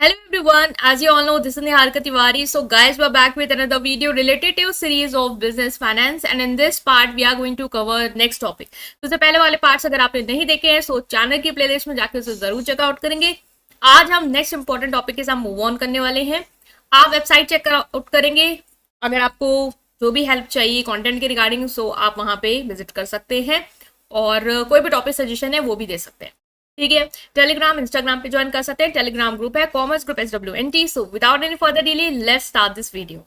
Hello everyone, as you all know, this is Niharika Tiwari. So guys, we're back with another video related to series of business finance, and in this part we are going to cover next topic. तो उससे पहले वाले parts अगर आपने नहीं देखे हैं तो चैनल की प्लेलिस्ट में जाकर उसे जरूर चेकआउट करेंगे। आज हम नेक्स्ट इंपॉर्टेंट टॉपिक के साथ मूव ऑन करने वाले हैं। आप वेबसाइट चेक आउट करेंगे, अगर आपको जो भी हेल्प चाहिए कंटेंट के रिगार्डिंग सो आप वहां पे विजिट कर सकते हैं और कोई भी टॉपिक सजेशन है वो भी दे सकते हैं। ठीक है, टेलीग्राम इंस्टाग्राम पे ज्वाइन कर सकते हैं। टेलीग्राम ग्रुप है commerce group SWNT। So without any further delay let's start this video.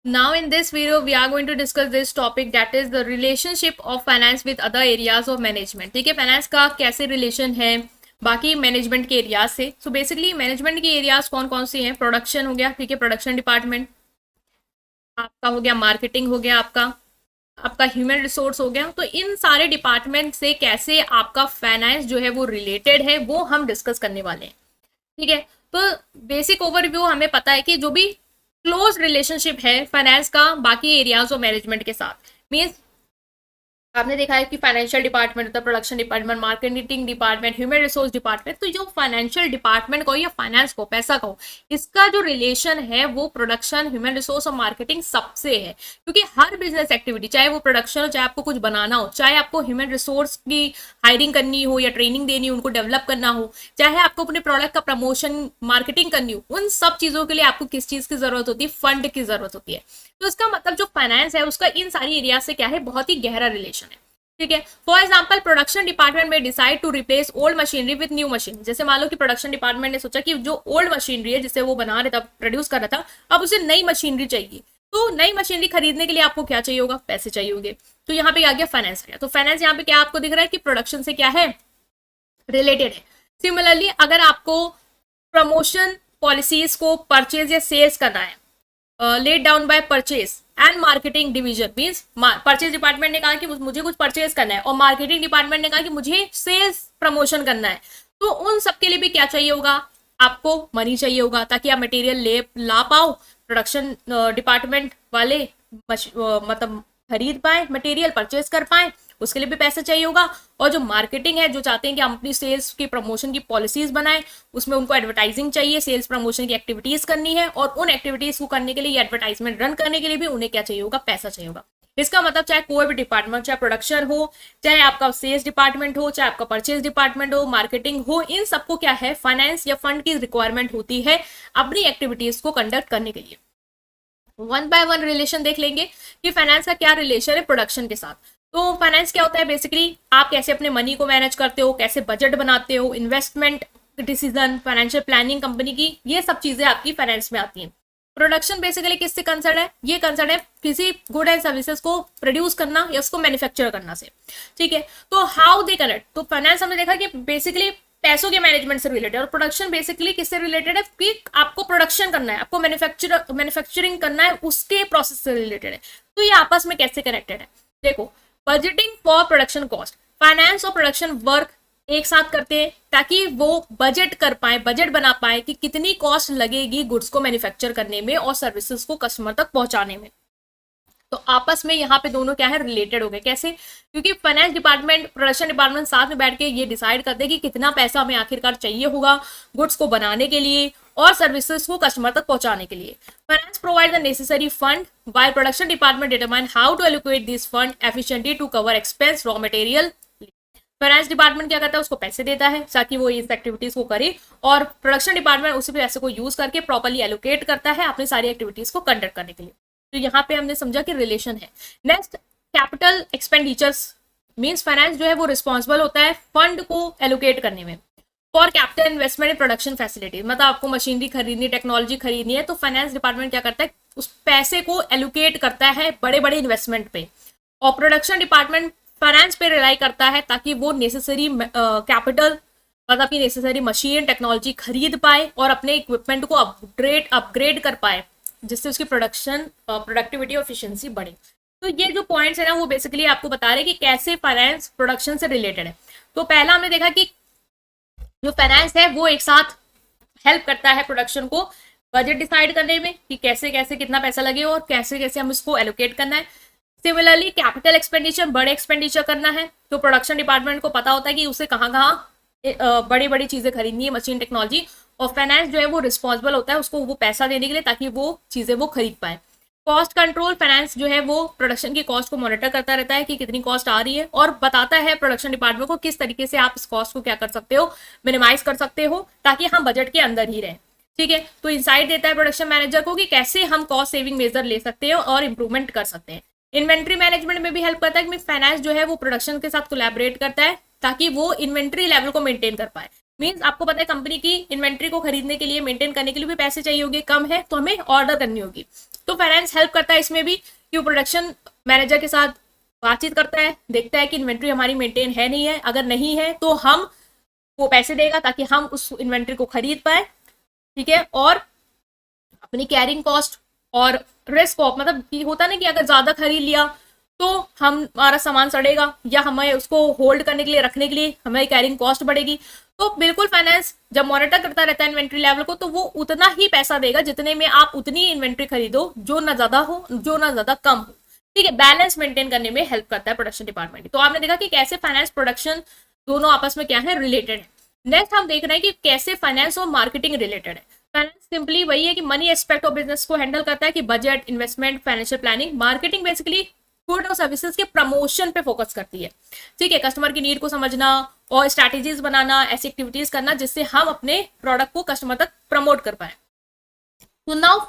Now in this video we are going to discuss this topic, that is the relationship of finance with other areas of management। ठीक है, finance का कैसे relation है बाकी management के areas से। So basically management के areas कौन कौन से हैं? प्रोडक्शन हो गया, ठीक है, प्रोडक्शन डिपार्टमेंट आपका हो गया, मार्केटिंग हो गया, आपका ह्यूमन रिसोर्स हो गया। तो इन सारे डिपार्टमेंट से कैसे आपका फाइनेंस जो है वो रिलेटेड है वो हम डिस्कस करने वाले हैं। ठीक है, तो बेसिक ओवरव्यू हमें पता है कि जो भी क्लोज रिलेशनशिप है फाइनेंस का बाकी एरियाज ऑफ मैनेजमेंट के साथ, मीन्स आपने देखा है कि फाइनेंशियल डिपार्टमेंट होता है, production department, marketing department, human resource department. तो जो फाइनेंशियल डिपार्टमेंट को या फाइनेंस को, पैसा को, इसका जो रिलेशन है वो प्रोडक्शन, ह्यूमन रिसोर्स और मार्केटिंग सबसे है। क्योंकि हर बिजनेस एक्टिविटी, चाहे वो प्रोडक्शन हो, चाहे आपको कुछ बनाना हो, चाहे आपको ह्यूमन रिसोर्स की हायरिंग करनी हो या ट्रेनिंग देनी हो, उनको डेवलप करना हो, चाहे आपको अपने प्रोडक्ट का प्रमोशन मार्केटिंग करनी हो, उन सब चीजों के लिए आपको किस चीज की जरूरत होती है? फंड की जरूरत होती है। तो इसका मतलब जो फाइनेंस है उसका इन सारी एरिया से क्या है? बहुत ही गहरा रिलेशन है। ठीक है, फॉर एग्जाम्पल प्रोडक्शन डिपार्टमेंट में decide to replace old machinery with new machine. जैसे मान लो कि प्रोडक्शन डिपार्टमेंट ने सोचा कि जो ओल्ड मशीनरी है जिसे वो बना रहा था, प्रोड्यूस कर रहा था, अब उसे नई मशीनरी चाहिए। तो नई मशीनरी खरीदने के लिए आपको क्या चाहिए होगा? पैसे चाहिए होंगे। तो यहाँ पे आ गया फाइनेंस आ गया। तो फाइनेंस यहाँ पे क्या आपको दिख रहा है कि प्रोडक्शन से क्या है? रिलेटेड है। सिमिलरली अगर आपको प्रमोशन पॉलिसीज को परचेज या सेल्स करना है, laid down by purchase and marketing division, means purchase department ने कहा कि मुझे कुछ परचेज करना है और मार्केटिंग डिपार्टमेंट ने कहा कि मुझे सेल्स प्रमोशन करना है। तो उन सबके लिए भी क्या चाहिए होगा? आपको मनी चाहिए होगा ताकि आप मटेरियल ला पाओ, प्रोडक्शन डिपार्टमेंट वाले मतलब खरीद पाए, मटेरियल परचेज कर पाए, उसके लिए भी पैसा चाहिए होगा। और जो मार्केटिंग है, जो चाहते हैं कि हम अपनी सेल्स की प्रमोशन की पॉलिसीज बनाएं, उसमें उनको एडवर्टाइजिंग चाहिए, सेल्स प्रमोशन की एक्टिविटीज करनी है और उन एक्टिविटीज को करने के लिए, एडवर्टाइजमेंट रन करने के लिए भी उन्हें क्या चाहिए होगा? पैसा चाहिए होगा। इसका मतलब चाहे कोई भी डिपार्टमेंट, चाहे प्रोडक्शन हो, चाहे आपका सेल्स डिपार्टमेंट हो, चाहे आपका परचेज डिपार्टमेंट हो, मार्केटिंग हो, इन सबको क्या है? फाइनेंस या फंड की रिक्वायरमेंट होती है अपनी एक्टिविटीज को कंडक्ट करने के लिए। वन बाय वन रिलेशन देख लेंगे कि फाइनेंस का क्या रिलेशन है प्रोडक्शन के साथ। तो फाइनेंस क्या होता है? बेसिकली आप कैसे अपने मनी को मैनेज करते हो, कैसे बजट बनाते हो, investment decision, financial planning company की, ये सब चीजें आपकी फाइनेंस में आती हैं। प्रोडक्शन बेसिकली किससे कंसर्न है? ये कंसर्न है किसी गुड एंड सर्विसेज को प्रोड्यूस करना या उसको मैन्युफैक्चर करना से। ठीक है, तो हाउ दे कनेक्ट। तो फाइनेंस हमने देखा कि बेसिकली पैसों के मैनेजमेंट से रिलेटेड, और प्रोडक्शन बेसिकली किससे रिलेटेड है? कि आपको प्रोडक्शन करना है, आपको मैन्युफैक्चरिंग करना है, उसके प्रोसेस से रिलेटेड है। तो ये आपस में कैसे कनेक्टेड है? देखो, budgeting for production cost, finance और प्रोडक्शन वर्क एक साथ करते हैं ताकि वो बजट कर पाए, बजट बना पाए कि कितनी कॉस्ट लगेगी गुड्स को मैन्युफैक्चर करने में और सर्विसेज को कस्टमर तक पहुंचाने में। तो आपस में यहाँ पे दोनों क्या है? रिलेटेड हो गए। कैसे? क्योंकि फाइनेंस डिपार्टमेंट, प्रोडक्शन डिपार्टमेंट साथ में बैठ के ये डिसाइड करते हैं कि कितना पैसा हमें आखिरकार चाहिए होगा गुड्स को बनाने के लिए और सर्विसेज को कस्टमर तक पहुंचाने के लिए। Finance provide the necessary fund while production department determine how to allocate this fund efficiently to cover expense raw material. Finance department क्या करता है? उसको पैसे देता है ताकि वो इस एक्टिविटीज को करे, और प्रोडक्शन डिपार्टमेंट उसी पैसे को यूज करके प्रॉपर्ली एलोकेट करता है अपनी सारी एक्टिविटीज को कंडक्ट करने के लिए। तो यहाँ पे हमने समझा कि रिलेशन है। Next, capital expenditures, means finance जो है वो रिस्पॉन्सिबल होता है फंड को एलोकेट करने में for capital investment in production facility. मतलब आपको मशीनरी खरीदनी, टेक्नोलॉजी खरीदनी है, तो फाइनेंस डिपार्टमेंट क्या करता है? उस पैसे को एलोकेट करता है बड़े बड़े इन्वेस्टमेंट पे, और प्रोडक्शन डिपार्टमेंट फाइनेंस पे रिलाई करता है ताकि वो नेसेसरी कैपिटल, मतलब कि नेसेसरी मशीन टेक्नोलॉजी खरीद पाए और अपने इक्विपमेंट को अपग्रेड कर पाए, जिससे उसकी प्रोडक्टिविटी और एफिशिएंसी बढ़े। तो ये जो पॉइंट्स है ना वो बेसिकली आपको बता रहे हैं कि कैसे फाइनेंस प्रोडक्शन से रिलेटेड है। तो पहला हमने देखा कि जो फाइनेंस है वो एक साथ हेल्प करता है प्रोडक्शन को बजट डिसाइड करने में कि कैसे कैसे कितना पैसा लगे और कैसे कैसे हम इसको एलोकेट करना है। सिमिलरली कैपिटल एक्सपेंडिचर, बड़े एक्सपेंडिचर करना है, तो प्रोडक्शन डिपार्टमेंट को पता होता है कि उसे कहाँ कहाँ बड़ी बड़ी चीजें खरीदनी है, मशीन टेक्नोलॉजी, और फाइनेंस जो है वो रिस्पॉन्सिबल होता है उसको वो पैसा देने के लिए ताकि वो चीजें वो खरीद पाए। कॉस्ट कंट्रोल, फाइनेंस जो है वो प्रोडक्शन की कॉस्ट को मॉनिटर करता रहता है कि कितनी कॉस्ट आ रही है और बताता है प्रोडक्शन डिपार्टमेंट को किस तरीके से आप इस कॉस्ट को क्या कर सकते हो, मिनिमाइज कर सकते हो ताकि हम बजट के अंदर ही रहें। ठीक है, तो इंसाइट देता है प्रोडक्शन मैनेजर को कि कैसे हम कॉस्ट सेविंग मेजर ले सकते हैं और इंप्रूवमेंट कर सकते हैं। इन्वेंट्री मैनेजमेंट में भी हेल्प करता है कि फाइनेंस जो है वो प्रोडक्शन के साथ कोलैबोरेट करता है ताकि वो इन्वेंट्री लेवल को मेंटेन कर पाए। मींस आपको पता है कंपनी की इन्वेंट्री को खरीदने के लिए, मेंटेन करने के लिए भी पैसे चाहिए होंगे, कम है तो हमें ऑर्डर करनी होगी। तो फाइनेंस हेल्प करता है इसमें भी कि वो प्रोडक्शन मैनेजर के साथ बातचीत करता है, देखता है कि इन्वेंट्री हमारी मेंटेन है नहीं है, अगर नहीं है तो हम वो पैसे देगा ताकि हम उस इन्वेंट्री को खरीद पाए। ठीक है, और अपनी कैरिंग कॉस्ट और रिस्क ऑफ, मतलब ये होता ना कि अगर ज्यादा खरीद लिया तो हमारा सामान सड़ेगा या हमें उसको होल्ड करने के लिए, रखने के लिए हमें कैरिंग कॉस्ट बढ़ेगी। तो बिल्कुल फाइनेंस जब मॉनिटर करता रहता है इन्वेंट्री लेवल को तो वो उतना ही पैसा देगा जितने में आप उतनी इन्वेंट्री खरीदो, जो ना ज्यादा हो जो ना ज्यादा कम हो। ठीक है, बैलेंस मेंटेन करने में हेल्प करता है प्रोडक्शन डिपार्टमेंट। तो आपने देखा कि कैसे फाइनेंस प्रोडक्शन दोनों आपस में क्या है, रिलेटेड है। नेक्स्ट हम देख रहे हैं कि कैसे फाइनेंस और मार्केटिंग रिलेटेड है। फाइनेंस सिंपली वही है कि मनी एस्पेक्ट ऑफ बिजनेस को हैंडल करता है कि budget, investment, financial planning. Marketing basically good और सर्विसेज के प्रमोशन पे फोकस करती है। ठीक है, कस्टमर की नीड को समझना और स्ट्रैटेजीज बनाना, ऐसी एक्टिविटीज करना जिससे हम अपने प्रोडक्ट को कस्टमर तक प्रमोट कर पाए। तो नाउ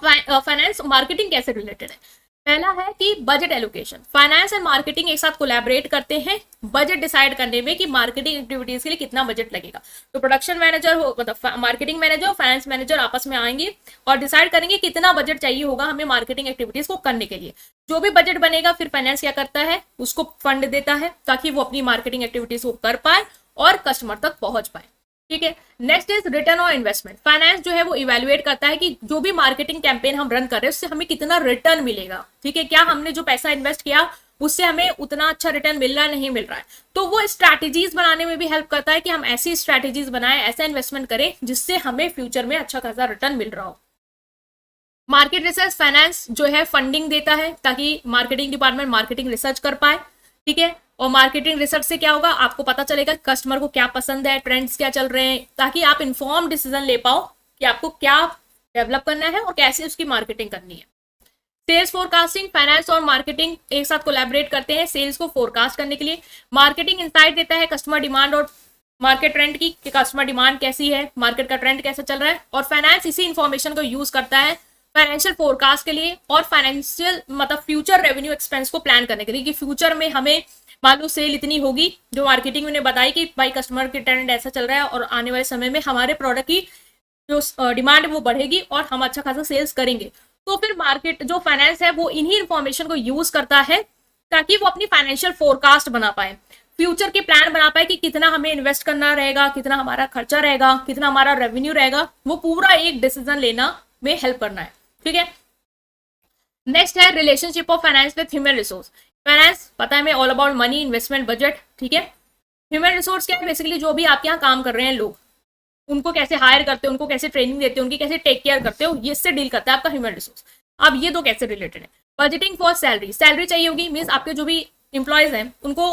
फाइनेंस मार्केटिंग कैसे रिलेटेड है। पहला है कि budget allocation. Finance and marketing एक साथ कोलैबोरेट करते हैं बजट डिसाइड करने में कि मार्केटिंग एक्टिविटीज के लिए कितना बजट लगेगा। तो प्रोडक्शन मैनेजर हो, मतलब मार्केटिंग मैनेजर और फाइनेंस मैनेजर आपस में आएंगे और डिसाइड करेंगे कितना बजट चाहिए होगा हमें मार्केटिंग एक्टिविटीज को करने के लिए। जो भी बजट बनेगा फिर फाइनेंस क्या करता है, उसको फंड देता है ताकि वो अपनी मार्केटिंग एक्टिविटीज को कर पाए और कस्टमर तक पहुंच पाए। ठीक है, next is return on investment. Finance जो है वो इवेल्युएट करता है कि जो भी मार्केटिंग कैंपेन हम रन कर रहे हैं उससे हमें कितना रिटर्न मिलेगा। ठीक है, क्या हमने जो पैसा इन्वेस्ट किया उससे हमें उतना अच्छा रिटर्न मिल रहा है, नहीं मिल रहा है। तो वो स्ट्रैटेजीज बनाने में भी हेल्प करता है कि हम ऐसी स्ट्रैटेजीज बनाएं, ऐसा इन्वेस्टमेंट करें जिससे हमें फ्यूचर में अच्छा खासा रिटर्न मिल रहा हो। मार्केट रिसर्च, फाइनेंस जो है फंडिंग देता है ताकि मार्केटिंग डिपार्टमेंट मार्केटिंग रिसर्च कर पाए। ठीक है, और मार्केटिंग रिसर्च से क्या होगा, आपको पता चलेगा कस्टमर को क्या पसंद है, ट्रेंड्स क्या चल रहे हैं, ताकि आप इन्फॉर्म डिसीजन ले पाओ कि आपको क्या डेवलप करना है और कैसे उसकी मार्केटिंग करनी है। सेल्स फोरकास्टिंग, फाइनेंस और मार्केटिंग एक साथ कोलैबोरेट करते हैं सेल्स को फोरकास्ट करने के लिए। मार्केटिंग इंसाइट देता है कस्टमर डिमांड और मार्केट ट्रेंड की, कि कस्टमर डिमांड कैसी है, मार्केट का ट्रेंड कैसा चल रहा है। और फाइनेंस इसी इन्फॉर्मेशन को यूज करता है फाइनेंशियल फोरकास्ट के लिए और फाइनेंशियल मतलब फ्यूचर रेवेन्यू एक्सपेंस को प्लान करने के लिए, कि फ्यूचर में हमें मान लो सेल इतनी होगी, जो मार्केटिंग ने बताई कि भाई कस्टमर की ट्रेंड ऐसा चल रहा है और आने वाले समय में हमारे प्रोडक्ट की जो डिमांड वो बढ़ेगी और हम अच्छा खासा सेल्स करेंगे। तो फिर मार्केट जो फाइनेंस है वो इन्हीं इन्फॉर्मेशन को यूज करता है ताकि वो अपनी फाइनेंशियल फोरकास्ट बना पाए, फ्यूचर के प्लान बना पाए कि कितना हमें इन्वेस्ट करना रहेगा, कितना हमारा खर्चा रहेगा, कितना हमारा रेवेन्यू रहेगा, वो पूरा एक डिसीजन लेना में हेल्प करना है। ठीक है, नेक्स्ट है relationship of finance with human resource. Finance पता है हमें all about money, investment, budget. ठीक है, ह्यूमन रिसोर्स क्या है, बेसिकली जो भी आपके यहाँ काम कर रहे हैं लोग, उनको कैसे हायर करते हो, उनको कैसे ट्रेनिंग देते हो, उनकी कैसे टेक केयर करते हो, ये इससे डील करता है आपका ह्यूमन रिसोर्स। अब ये दो कैसे रिलेटेड है। बजटिंग फॉर सैलरी, सैलरी चाहिए होगी, मीन्स आपके जो भी इंप्लॉयज हैं उनको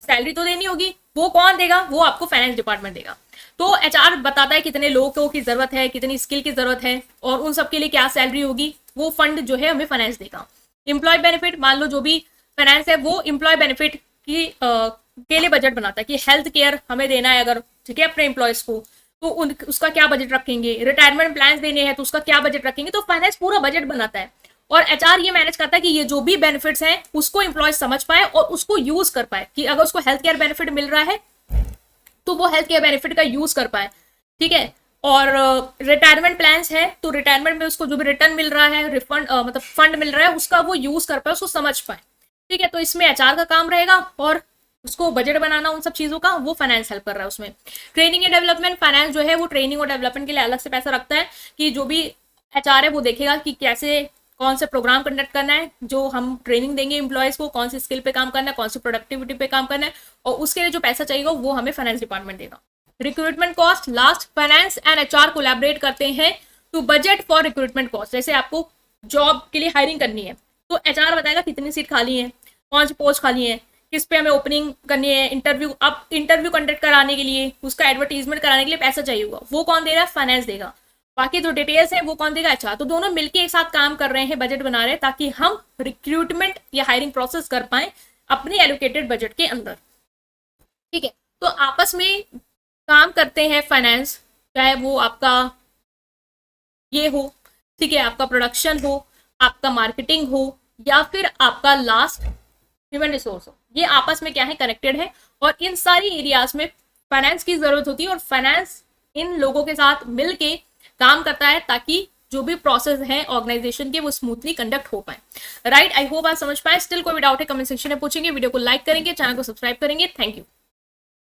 सैलरी तो देनी होगी, वो कौन देगा, वो आपको फाइनेंस डिपार्टमेंट देगा। तो एचआर बताता है कितने लोगों की जरूरत है, कितनी स्किल की जरूरत है और उन सबके लिए क्या सैलरी होगी, वो फंड जो है हमें फाइनेंस देगा। एम्प्लॉय बेनिफिट, मान लो जो भी फाइनेंस है वो एम्प्लॉय बेनिफिट की के लिए बजट बनाता है कि हेल्थ केयर हमें देना है अगर, ठीक है, अपने एम्प्लॉयज को, तो उसका क्या बजट रखेंगे, रिटायरमेंट प्लान देने हैं तो उसका क्या बजट रखेंगे। तो फाइनेंस पूरा बजट बनाता है और एचआर ये मैनेज करता है कि ये जो भी बेनिफिट्स हैं उसको एम्प्लॉय समझ पाए और उसको यूज कर पाए, कि अगर उसको हेल्थ केयर बेनिफिट मिल रहा है तो वो हेल्थ केयर बेनिफिट का यूज कर पाए। ठीक है, और रिटायरमेंट प्लान्स है तो रिटायरमेंट में उसको जो भी रिटर्न मिल रहा है, रिफंड मतलब फंड मिल रहा है, उसका वो यूज कर पाए, उसको समझ पाए। ठीक है, तो इसमें एचआर का काम रहेगा और उसको बजट बनाना उन सब चीजों का, वो फाइनेंस हेल्प कर रहा है उसमें। ट्रेनिंग एंड डेवलपमेंट, फाइनेंस जो है वो ट्रेनिंग और डेवलपमेंट के लिए अलग से पैसा रखता है, कि जो भी एचआर है वो देखेगा कि कैसे कौन से प्रोग्राम कंडक्ट करना है, जो हम ट्रेनिंग देंगे एम्प्लॉयज को, कौन सी स्किल पे काम करना है, कौन सी प्रोडक्टिविटी पे काम करना है, और उसके लिए जो पैसा चाहिए वो हमें फाइनेंस डिपार्टमेंट देगा। Recruitment cost, last, finance and HR collaborate करते हैं to budget for recruitment cost. जैसे आपको जॉब के लिए हायरिंग करनी है तो एचआर बताएगा कितनी सीट खाली है, कौन सी पोस्ट खाली है, किस पे हमें ओपनिंग करनी है, इंटरव्यू, अब इंटरव्यू कंडक्ट कराने के लिए, उसका एडवर्टीजमेंट कराने के लिए पैसा चाहिए होगा, वो कौन दे रहा है? फाइनेंस देगा। बाकी जो डिटेल्स है वो कौन देगा? अच्छा, तो दोनों मिलके एक साथ काम कर रहे हैं, बजट बना रहे हैं, ताकि हम रिक्रूटमेंट या हायरिंग प्रोसेस कर पाए अपने एलोकेटेड बजट के अंदर। ठीक है, तो आपस में काम करते हैं फाइनेंस, चाहे वो आपका ये हो, ठीक है, आपका प्रोडक्शन हो, आपका मार्केटिंग हो, या फिर आपका लास्ट ह्यूमन रिसोर्स हो, ये आपस में क्या है? कनेक्टेड है। और इन सारी एरियाज में फाइनेंस की जरूरत होती है, और फाइनेंस इन लोगों के साथ मिलके काम करता है ताकि जो भी प्रोसेस है ऑर्गेनाइजेशन के वो स्मूथली कंडक्ट हो पाए। राइट, आई होप आप समझ पाए। स्टिल कोई भी डाउट है कमेंट सेक्शन में पूछेंगे, वीडियो को लाइक करेंगे, चैनल को सब्सक्राइब करेंगे। Thank you.